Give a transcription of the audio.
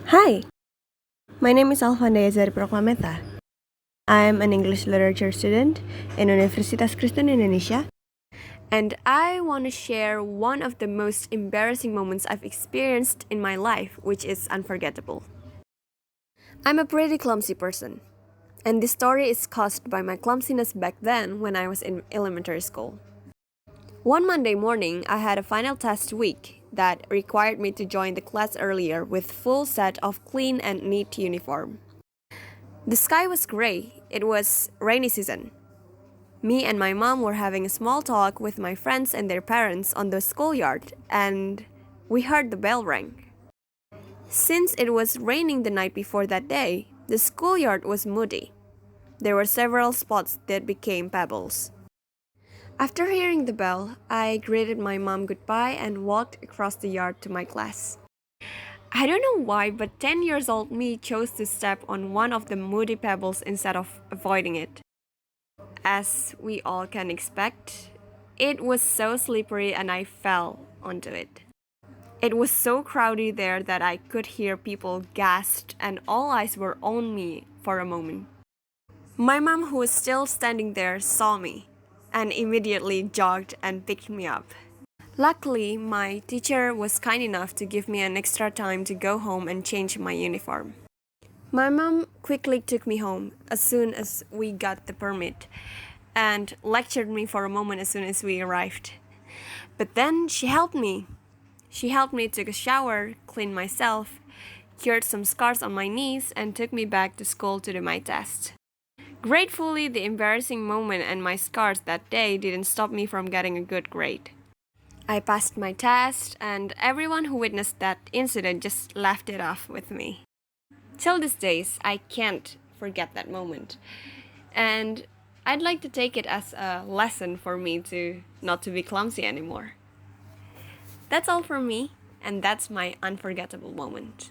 Hi, my name is Alvanda Proklameta. I'm an English literature student in Universitas Kristen Indonesia, and I want to share one of the most embarrassing moments I've experienced in my life, which is unforgettable. I'm a pretty clumsy person, and this story is caused by my clumsiness back then when I was in elementary school. One Monday morning, I had a final test week that required me to join the class earlier with full set of clean and neat uniform. The sky was gray. It was rainy season. Me and my mom were having a small talk with my friends and their parents on the schoolyard, and we heard the bell ring. Since it was raining the night before that day, the schoolyard was muddy. There were several spots that became pebbles. After hearing the bell, I greeted my mom goodbye and walked across the yard to my class. I don't know why, but 10 years old me chose to step on one of the muddy pebbles instead of avoiding it. As we all can expect, it was so slippery and I fell onto it. It was so crowded there that I could hear people gasp and all eyes were on me for a moment. My mom, who was still standing there, saw me and immediately jogged and picked me up. Luckily, my teacher was kind enough to give me an extra time to go home and change my uniform. My mom quickly took me home as soon as we got the permit and lectured me for a moment as soon as we arrived. But then she helped me. She helped me take a shower, clean myself, cured some scars on my knees, and took me back to school to do my test. Gratefully, the embarrassing moment and my scars that day didn't stop me from getting a good grade. I passed my test, and everyone who witnessed that incident just laughed it off with me. Till these days, I can't forget that moment. And I'd like to take it as a lesson for me to not to be clumsy anymore. That's all from me, and that's my unforgettable moment.